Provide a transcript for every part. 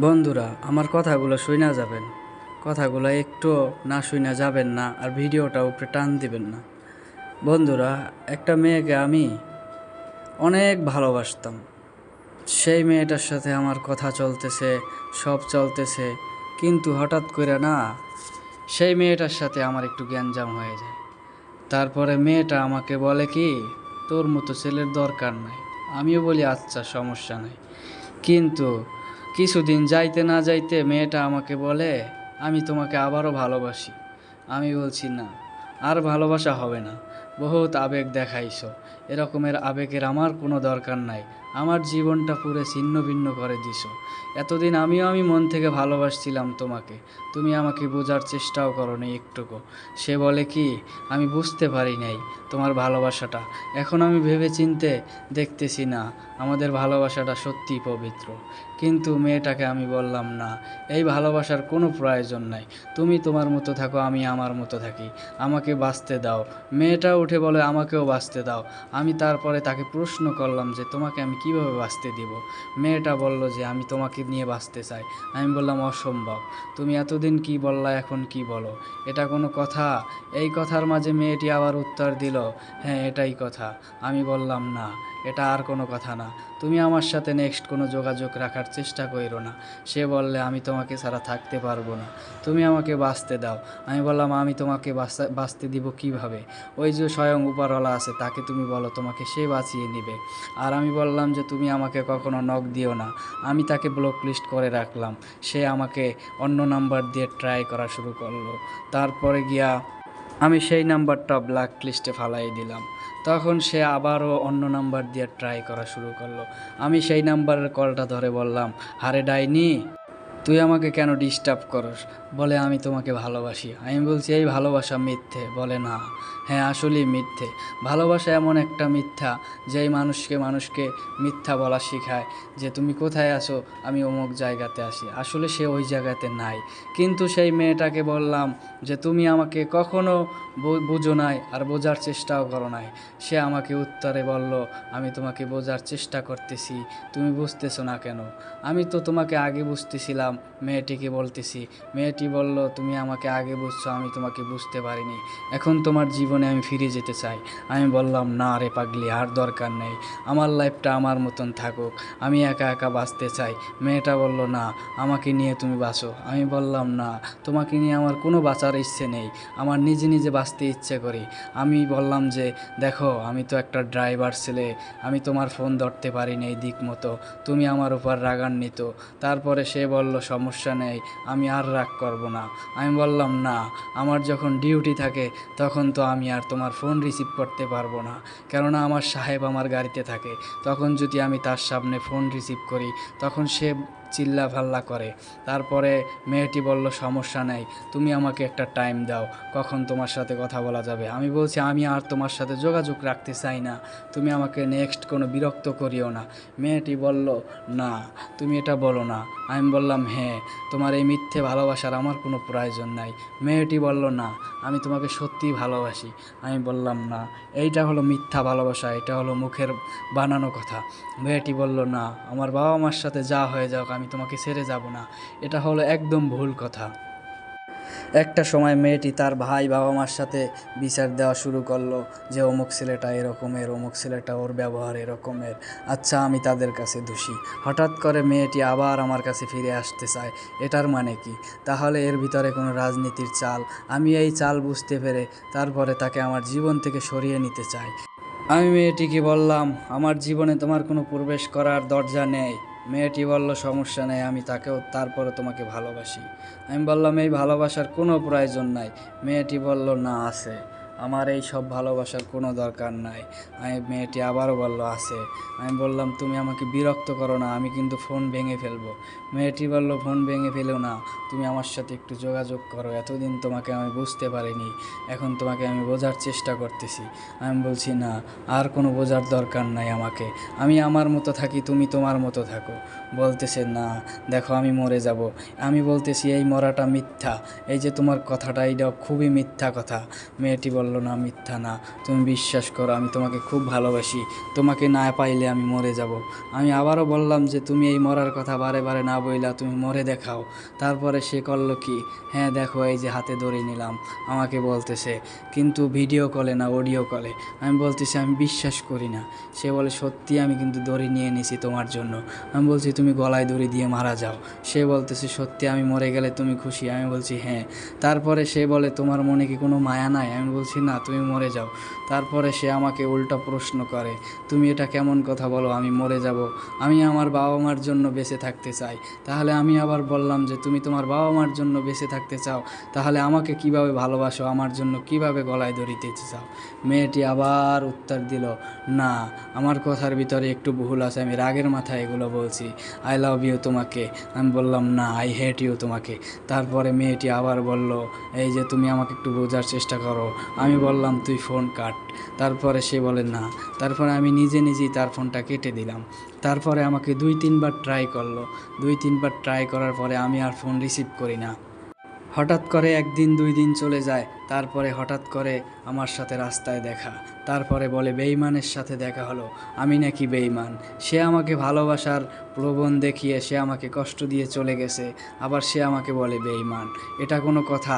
বন্ধুরা, আমার কথাগুলো শুইনা যাবেন। কথাগুলো একটু না শুইনা যাবেন না, আর ভিডিওটা উপরে টান দিবেন না। বন্ধুরা, একটা মেয়েকে আমি অনেক ভালোবাসতাম। সেই মেয়েটার সাথে আমার কথা চলতেছে, সব চলতেছে, কিন্তু হঠাৎ করে না, সেই মেয়েটার সাথে আমার একটু গ্যাঞ্জাম হয়ে যায়। তারপরে মেয়েটা আমাকে বলে কি, তোর মতো ছেলের দরকার নাই। আমিও বলি আচ্ছা, সমস্যা নাই। কিন্তু কিছুদিন যাইতে না যাইতে মেয়েটা আমাকে বলে, আমি তোমাকে আবারও ভালোবাসি। আমি বলছি না, আর ভালোবাসা হবে না। বহুত আবেগ দেখাইছো, এরকমের আবেগের আমার কোনো দরকার নাই। আমার জীবনটা পুরো ছিন্ন ভিন্ন করে দিছো। এতদিন আমি মন থেকে ভালোবাসছিলাম তোমাকে, তুমি আমাকে বোঝার চেষ্টাও করোনি একটুকু। সে বলে কি, আমি বুঝতে পারি নাই তোমার ভালোবাসাটা। এখন আমি ভেবে চিনতে দেখতেছি না, আমাদের ভালোবাসাটা সত্যিই পবিত্র। কিন্তু মেয়েটাকে আমি বললাম না, এই ভালোবাসার কোনো প্রয়োজন নাই। তুমি তোমার মতো থাকো, আমি আমার মতো থাকি, আমাকে বাঁচতে দাও। মেয়েটা উঠে বলে, আমাকেও বাঁচতে দাও। আমি তারপরে তাকে প্রশ্ন করলাম যে, তোমাকে আমি কিভাবে বাঁচতে দিব? মেয়েটা বলল যে, আমি তোমাকে নিয়ে বাঁচতে চাই। আমি বললাম, অসম্ভব। তুমি এতদিন কি বললা, এখন কি বলো? এটা কোনো কথা? এই কথার মাঝে মেয়েটি আবার উত্তর দিল, হ্যাঁ এটাই কথা। আমি বললাম, না, এটা আর কোনো কথা না। তুমি আমার সাথে নেক্সট কোনো যোগাযোগ রাখার চেষ্টা কইরো না। সে বললে, আমি তোমাকে ছাড়া থাকতে পারবো না, তুমি আমাকে বাঁচতে দাও। আমি বললাম, আমি তোমাকে বাঁচতে দিব কিভাবে? ওই যে স্বয়ং উপরওয়ালা আছে, তাকে তুমি বলো, তোমাকে সে বাঁচিয়ে নিবে। আর আমি বললাম যে, তুমি আমাকে কখনো নক দিও না। আমি তাকে ব্লক লিস্ট করে রাখলাম। সে আমাকে অন্য নাম্বার দিয়ে ট্রাই করা শুরু করলো। তারপরে গিয়া আমি সেই নাম্বারটা ব্ল্যাক লিস্টে ফালাই দিলাম। তখন সে আবারও অন্য নাম্বার দিয়ে ট্রাই করা শুরু করলো। আমি সেই নাম্বারের কলটা ধরে বললাম, আরে ডাইনি, তুই আমাকে কেন ডিস্টার্ব করস? বলে, আমি তোমাকে ভালোবাসি। আমি বলছি, এই ভালোবাসা মিথ্যে। বলে, না, হ্যাঁ আসলেই মিথ্যে। ভালোবাসা এমন একটা মিথ্যা, যেই মানুষকে মিথ্যা বলা শেখায়, যে তুমি কোথায় আছো, আমি অমুক জায়গাতে আসি। আসলে সে ওই জায়গাতে নাই। কিন্তু সেই মেয়েটাকে বললাম যে, তুমি আমাকে কখনো বুঝো নাই, আর বোঝার চেষ্টাও করো নাই। সে আমাকে উত্তরে বলল, আমি তোমাকে বোঝার চেষ্টা করতেছি, তুমি বুঝতেছো না কেন? আমি তো তোমাকে আগে বুঝতেছিলাম। মেয়েটিকে বলতেছি, মেয়েটি বলল, তুমি আমাকে আগে বুঝছো, আমি তোমাকে বুঝতে পারিনি। এখন তোমার জীবনে আমি ফিরে যেতে চাই। আমি বললাম, না রে পাগলি, আর দরকার নেই। আমার লাইফটা আমার মতন থাকুক, আমি একা একা বাঁচতে চাই। মেয়েটা বলল, না, আমাকে নিয়ে তুমি বাঁচো। আমি বললাম, না, তোমাকে নিয়ে আমার কোনো বাঁচার ইচ্ছে নেই, আমার নিজে নিজে বাঁচতে ইচ্ছে করি। আমি বললাম যে, দেখো, আমি তো একটা ড্রাইভার ছেলে, আমি তোমার ফোন ধরতে পারিনি এই দিক মতো, তুমি আমার উপর রাগান্বিত। তারপরে সে বলল, সমস্যা নেই, আমি আর রাগ করব না। আমি বললাম, না, আমার যখন ডিউটি থাকে তখন তো আমি আর তোমার ফোন রিসিভ করতে পারবো না, কেননা আমার সাহেব আমার গাড়িতে থাকে। তখন যদি আমি তার সামনে ফোন রিসিভ করি, তখন সে চিল্লা ফাল্লা করে। তারপরে মেয়েটি বলল, সমস্যা নেই, তুমি আমাকে একটা টাইম দাও, কখন তোমার সাথে কথা বলা যাবে। আমি বলছি, আমি আর তোমার সাথে যোগাযোগ রাখতে চাই না, তুমি আমাকে নেক্সট কোনো বিরক্ত করিও না। মেয়েটি বলল, না, তুমি এটা বলো না। আমি বললাম, হ্যাঁ, তোমার এই মিথ্যে ভালোবাসার আমার কোনো প্রয়োজন নাই। মেয়েটি বলল, না, আমি তোমাকে সত্যিই ভালোবাসি। আমি বললাম, না, এইটা হলো মিথ্যা ভালোবাসা, এটা হলো মুখের বানানো কথা। মেয়েটি বলল, না, আমার বাবা মার সাথে যা হয়ে যাক, আমি তোমাকে ছেড়ে যাব না। এটা হলো একদম ভুল কথা। একটা সময় মেয়েটি তার ভাই বাবা মার সাথে বিচার দেওয়া শুরু করলো, যে অমুক ছেলেটা এরকমের, অমুক ছেলেটা ওর ব্যবহার এরকমের। আচ্ছা, আমি তাদের কাছে দোষী। হঠাৎ করে মেয়েটি আবার আমার কাছে ফিরে আসতে চায়, এটার মানে কি? তাহলে এর ভিতরে কোনো রাজনীতির চাল। আমি এই চাল বুঝতে পেরে তারপরে তাকে আমার জীবন থেকে সরিয়ে নিতে চাই। আমি মেয়েটিকে বললাম, আমার জীবনে তোমার কোনো প্রবেশ করার দরজা নেই। মেয়েটি বলল, সমস্যা নেই, আমি তাকেও তারপরে তোমাকে ভালোবাসি। আমি বললাম, এই ভালোবাসার কোনো প্রয়োজন নাই। মেয়েটি বলল, না, আছে, আমার এই সব ভালোবাসার কোনো দরকার নাই। মেয়েটি আবারও বলল, আছে। আমি বললাম, তুমি আমাকে বিরক্ত করো না, আমি কিন্তু ফোন ভেঙে ফেলবো। মেয়েটি বলল, ফোন ভেঙে ফেলো না, তুমি আমার সাথে একটু যোগাযোগ করো, এতদিন তোমাকে আমি বুঝতে পারিনি, এখন তোমাকে আমি বোঝার চেষ্টা করতেছি। আমি বলছি, না, আর কোনো বোঝার দরকার নাই আমাকে, আমি আমার মতো থাকি, তুমি তোমার মতো থাকো। বলতেছে না দেখো আমি মরে যাব। আমি বলতেছি এই মরাটা মিথ্যা, এই যে তোমার কথাটা এইটা খুবই মিথ্যা কথা। মেয়েটি বলল না মিথ্যা না, তুমি বিশ্বাস করো আমি তোমাকে খুব ভালোবাসি, তোমাকে না পাইলে আমি মরে যাব। আমি আবারও বললাম যে তুমি এই মরার কথা বারে বারে না বইলা তুমি মরে দেখাও। তারপরে সে করলো কি, হ্যাঁ দেখো এই যে হাতে দড়ি নিলাম আমাকে বলতেছে, কিন্তু ভিডিও কলে না অডিও কলে। আমি বলতেছি আমি বিশ্বাস করি না। সে বলে সত্যি আমি কিন্তু দড়ি নিয়ে নিছি তোমার জন্য। আমি বলছি তুমি গলায় দড়ি দিয়ে মারা যাও। সে বলতেছে সত্যি আমি মরে গেলে তুমি খুশি? আমি বলছি হ্যাঁ। তারপরে সে বলে তোমার মনে কি কোনো মায়া নাই? আমি বলছি না, তুমি মরে যাও। তারপরে সে আমাকে উল্টা প্রশ্ন করে, তুমি এটা কেমন কথা বলো আমি মরে যাব? আমি আমার বাবা মার জন্য বেঁচে থাকতে চাই। তাহলে আমি আবার বললাম যে তুমি তোমার বাবা মার জন্য বেঁচে থাকতে চাও, তাহলে আমাকে কিভাবে ভালোবাসো, আমার জন্য কিভাবে গলায় দড়ি দিতে চাও? মেয়েটি আবার উত্তর দিল, না আমার কথার ভিতরে একটু ভুল আছে, আমি রাগের মাথায় এগুলো বলছি, আই লাভ ইউ তোমাকে। আমি বললাম না, আই হেট ইউ তোমাকে। তারপরে মেয়েটি আবার বলল, এই যে তুমি আমাকে একটু বোঝার চেষ্টা করো। আমি বললাম তুই ফোন কাট। তারপরে সে বলে না। তারপরে আমি নিজে নিজেই তার ফোনটা কেটে দিলাম। তারপরে আমাকে 2-3 বার ট্রাই করলো। 2-3 বার ট্রাই করার পরে আমি আর ফোন রিসিভ করি না। হঠাৎ করে 1 দিন 2 দিন চলে যায়। তারপরে হঠাৎ করে আমার সাথে রাস্তায় দেখা। তারপরে বলে বেঈমানের সাথে দেখা হলো, আমি নাকি বেঈমান। সে আমাকে ভালোবাসার প্রলোভন দেখিয়ে সে আমাকে কষ্ট দিয়ে চলে গেছে, আবার সে আমাকে বলে বেঈমান। এটা কোনো কথা?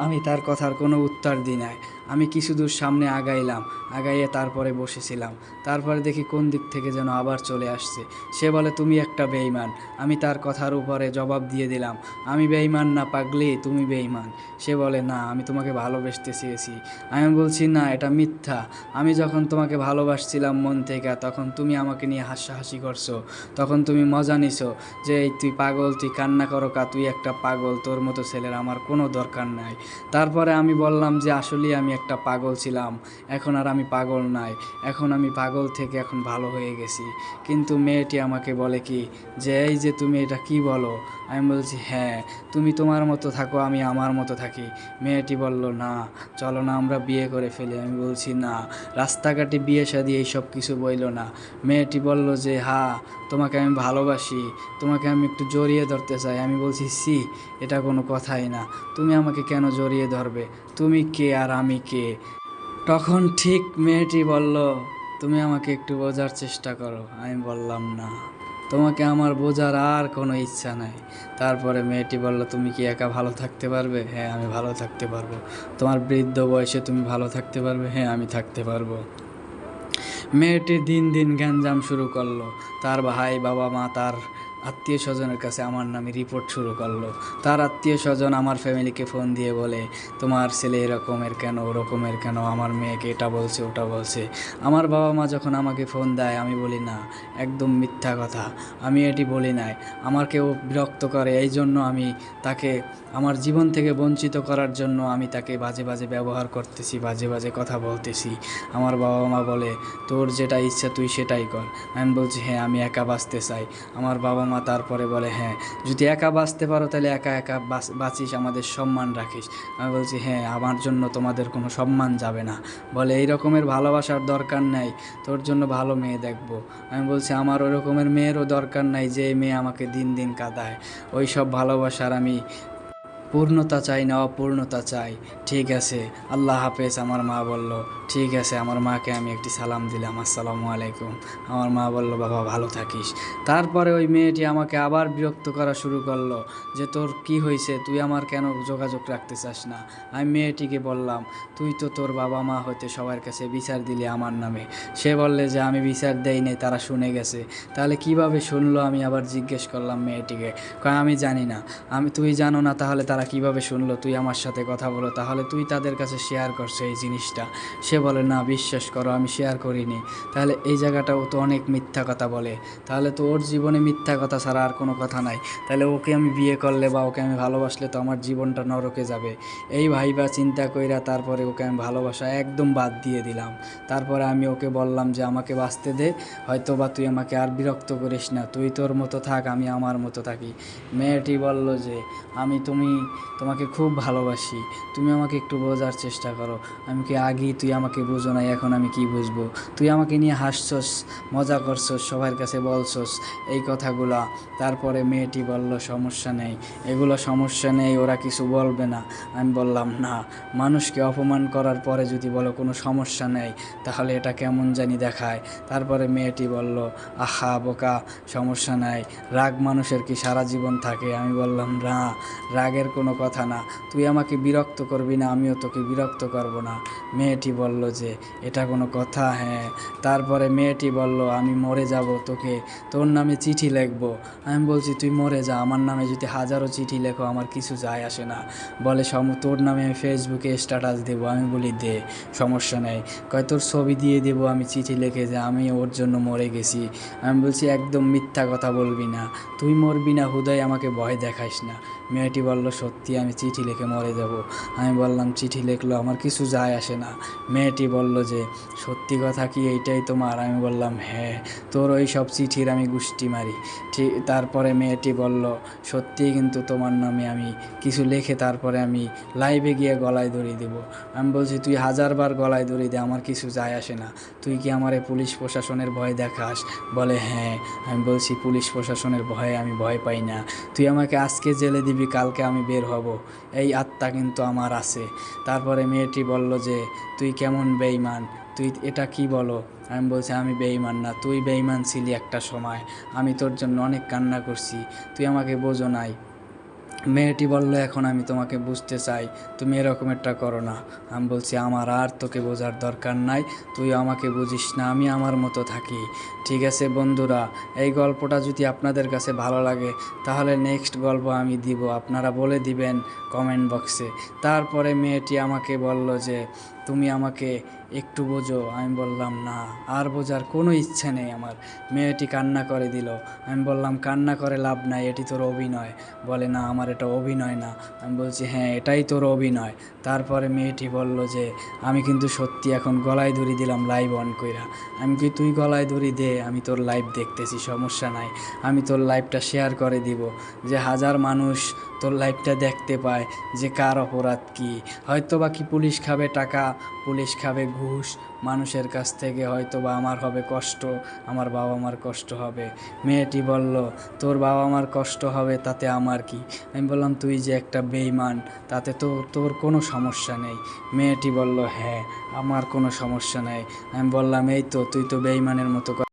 আমি তার কথার কোনো উত্তর দিই নাই। আমি কিছু দূর সামনে আগাইলাম, আগাইয়ে তারপরে বসেছিলাম। তারপরে দেখি কোন দিক থেকে যেন আবার চলে আসছে। সে বলে তুমি একটা বেঈমান। আমি তার কথার উপরে জবাব দিয়ে দিলাম, আমি বেঈমান না পাগলি, তুমি বেঈমান। সে বলে না আমি তোমাকে ভালোবাসতে চেয়েছি। আমি বলছি না এটা মিথ্যা। আমি যখন তোমাকে ভালোবাসছিলাম মন থেকে, তখন তুমি আমাকে নিয়ে হাসাহাসি করছো, তখন তুমি মজা নিছো যে এই তুই পাগল, তুই কান্না করো কা, তুই একটা পাগল, তোর মতো ছেলের আমার কোনো দরকার নাই। তারপরে আমি বললাম যে আসলেই আমি একটা পাগল ছিলাম, এখন আর আমি পাগল নাই, এখন আমি পাগল থেকে এখন ভালো হয়ে গেছি। কিন্তু মেয়েটি আমাকে বলে কি যে এই যে তুমি এটা কি বলো? আমি বলছি হ্যাঁ, তুমি তোমার মতো থাকো আমি আমার মতো থাকি। মেয়েটি বলল না চলো না আমরা বিয়ে করে ফেলি। আমি বলছি না, রাস্তাঘাটে বিয়ে শাদী এইসব কিছু বইল না। মেয়েটি বলল যে হ্যাঁ তোমাকে আমি ভালোবাসি, তোমাকে আমি একটু জড়িয়ে ধরতে চাই। আমি বলছি সি, এটা কোনো কথাই না, তুমি আমাকে কেন জড়িয়ে ধরবে? তুমি কে আর আমি কে? তখন ঠিক মেয়েটি বলল, তুমি আমাকে একটু বোঝার চেষ্টা করো। আমি বললাম না, তোমাকে আমার বোঝার আর কোনো ইচ্ছা নাই। তারপরে মেয়েটি বলল, তুমি কি একা ভালো থাকতে পারবে? হ্যাঁ আমি ভালো থাকতে পারবো। তোমার বৃদ্ধ বয়সে তুমি ভালো থাকতে পারবে? হ্যাঁ আমি থাকতে পারবো। মেয়েটি দিন দিন গ্যাঞ্জাম শুরু করলো। তার ভাই বাবা মা তার আত্মীয় স্বজনের কাছে আমার নামে রিপোর্ট শুরু করলো। তার আত্মীয় স্বজন আমার ফ্যামিলিকে ফোন দিয়ে বলে, তোমার ছেলে এরকমের কেন, ওরকমের কেন, আমার মেয়েকে এটা বলছে ওটা বলছে। আমার বাবা মা যখন আমাকে ফোন দেয় আমি বলি না, একদম মিথ্যা কথা, আমি এটি বলি নাই। আমাকেও বিরক্ত করে, এই জন্য আমি তাকে আমার জীবন থেকে বঞ্চিত করার জন্য আমি তাকে বাজে বাজে ব্যবহার করতেছি, বাজে বাজে কথা বলতেছি। আমার বাবা মা বলে তোর যেটা ইচ্ছা তুই সেটাই কর। আমি বলছি হ্যাঁ আমি একা বাঁচতে চাই। আমার বাবা মা তারপরে বলে হ্যাঁ যদি একা বাঁচতে পারো তাহলে একা একা বাঁচিস, আমাদের সম্মান রাখিস। আমি বলছি হ্যাঁ আমার জন্য তোমাদের কোনো সম্মান যাবে না। বলে এই রকমের ভালোবাসার দরকার নেই, তোর জন্য ভালো মেয়ে দেখবো। আমি বলছি আমার ওই রকমের মেয়েরও দরকার নাই যে মেয়ে আমাকে দিন দিন কাঁদায়। ওই সব ভালোবাসার আমি পূর্ণতা চাই না, অপূর্ণতা চাই। ঠিক আছে আল্লাহ হাফেজ। আমার মা বলল ঠিক আছে। আমার মাকে আমি একটি সালাম দিলাম, আসসালামু আলাইকুম। আমার মা বলল বাবা ভালো থাকিস। তারপরে ওই মেয়েটি আমাকে আবার বিরক্ত করা শুরু করলো যে তোর কি হয়েছে, তুই আমার কেন যোগাযোগ রাখতে চাস না? আমি মেয়েটিকে বললাম তুই তো তোর বাবা মা হতে সবার কাছে বিচার দিলি আমার নামে। সে বললে যে আমি বিচার দেই নাই, তারা শুনে গেছে। তাহলে কিভাবে শুনলো? আমি আবার জিজ্ঞেস করলাম মেয়েটিকে, কয় আমি জানি না। আমি তুই জানো না তাহলে তারা কিভাবে শুনলো? তুই আমার সাথে কথা বলো, তাহলে তুই তাদের কাছে শেয়ার করছো এই জিনিসটা। সে বলে না বিশ্বাস করো আমি শেয়ার করিনি। তাহলে এই জায়গাটাও তো অনেক মিথ্যা কথা বলে। তাহলে তো ওর জীবনে মিথ্যা কথা ছাড়া আর কোনো কথা নাই। তাহলে ওকে আমি বিয়ে করলে বা ওকে আমি ভালোবাসলে তো আমার জীবনটা নরকে যাবে। এই ভাইবা চিন্তা কইরা তারপরে ওকে আমি ভালোবাসা একদম বাদ দিয়ে দিলাম। তারপরে আমি ওকে বললাম যে আমাকে বাঁচতে দে, হয়তো বা তুই আমাকে আর বিরক্ত করিস না, তুই তোর মতো থাক আমি আমার মতো থাকি। মেয়েটি বলল যে তুমি তোমাকে খুব ভালোবাসি, তুমি আমাকে একটু বোঝার চেষ্টা করো। আমি কি আগেই তুই আমাকে বুঝো নাই, এখন আমি কি বুঝবো? তুই আমাকে নিয়ে হাসছস, মজা করছস, সবার কাছে বলছস এই কথাগুলা। তারপরে মেয়েটি বলল সমস্যা নেই, এগুলো সমস্যা নেই, ওরা কিছু বলবে না। আমি বললাম না, মানুষকে অপমান করার পরে যদি বলো কোনো সমস্যা নেই, তাহলে এটা কেমন জানি দেখায়। তারপরে মেয়েটি বলল আহা বোকা, সমস্যা নাই, রাগ মানুষের কি সারা জীবন থাকে? আমি বললাম না, রাগের কোনো কথা না, তুই আমাকে বিরক্ত করবি না, আমিও তোকে বিরক্ত করব না। মেয়েটি বলল যে এটা কোনো কথা? হ্যাঁ। তারপরে মেয়েটি বলল আমি মরে যাব, তোর নামে চিঠি লিখবো। আমি বলছি তুই মরে যা, আমার নামে যদি হাজারো চিঠি লেখো আমার কিছু যায় আসে না। বলে তোর নামে আমি ফেসবুকে স্ট্যাটাস দেবো। আমি বলি দে, সমস্যা নেই। কয় তোর ছবি দিয়ে দেবো আমি চিঠি লিখে যে আমি ওর জন্য মরে গেছি। আমি বলছি একদম মিথ্যা কথা বলবি না, তুই মরবি না, হুদাই আমাকে ভয় দেখাইস না। মেয়েটি বলল সত্যি আমি চিঠি লিখে মরে যাব। আমি বললাম চিঠি লিখলো আমার কিছু যায় আসে না। মেয়েটি বলল যে সত্যি কথা কি এইটাই তোমার? আমি বললাম হ্যাঁ, তোর ওই সব চিঠির আমি গুষ্টি মারি। ঠিক তারপরে মেয়েটি বলল সত্যিই কিন্তু তোমার নামে আমি কিছু লিখে তারপরে আমি লাইভে গিয়ে গলায় দড়ি দেবো। আমি বলছি তুই হাজারবার গলায় দড়ি দে, আমার কিছু যায় আসে না, তুই কি আমারে পুলিশ প্রশাসনের ভয় দেখাস? বলে হ্যাঁ। আমি বলছি পুলিশ প্রশাসনের ভয়ে আমি ভয় পাই না, তুই আমাকে আজকে জেলে দিবি, কালকে আমি বের হব, এই আত্মা কিন্তু আমার আছে। তারপরে মেয়েটি বলল যে তুই কেমন বেঈমান, তুই এটা কি বলো? আমি বলছি আমি বেঈমান না, তুই বেঈমান ছিলি একটা সময়, আমি তোর জন্য অনেক কান্না করছি, তুই আমাকে বোঝো নাই। মেয়েটি বলল এখন আমি তোমাকে বুঝতে চাই, তুমি এরকম একটা করো না। আমি বলছি আমার আর তোকে বোঝার দরকার নাই, তুই আমাকে বুঝিস না, আমি আমার মতো থাকি। ঠিক আছে বন্ধুরা, এই গল্পটা যদি আপনাদের কাছে ভালো লাগে তাহলে নেক্সট গল্প আমি দিব, আপনারা বলে দিবেন কমেন্ট বক্সে। তারপরে মেয়েটি আমাকে বলল যে তুমি আমাকে একটু বোঝো। আমি বললাম না, আর বোঝার কোনো ইচ্ছে নেই আমার। মেয়েটি কান্না করে দিল। আমি বললাম কান্না করে লাভ নাই, এটি তোর অভিনয়। বলে না আমার এটা অভিনয় না। আমি বলছি হ্যাঁ এটাই তোর অভিনয়। তারপরে মেয়েটি বলল যে আমি কিন্তু সত্যি এখন গলায় দড়ি দিলাম লাইভ অন কইরা। আমি কি তুই গলায় দড়ি দে, আমি তোর লাইভ দেখতেছি, সমস্যা নাই, আমি তোর লাইভটা শেয়ার করে দিব, যে হাজার মানুষ তোর লাইভটা দেখতে পায় যে কার অপরাধ কী। হয়তো বা কি পুলিশ খাবে টাকা, পুলিশ খাবে ঘুষ মানুষের কাছ থেকে, হয়তো বা আমার হবে কষ্ট, আমার বাবা মার কষ্ট হবে। মেয়েটি বলল তোর বাবা মার কষ্ট হবে তাতে আমার কি? আমি বললাম তুই যে একটা বেঈমান, তাতে তো তোর কোনো সমস্যা নেই। মেয়েটি বলল হ্যাঁ আমার কোনো সমস্যা নেই। আমি বললাম এই তো তুই তো বেঈমানের মতো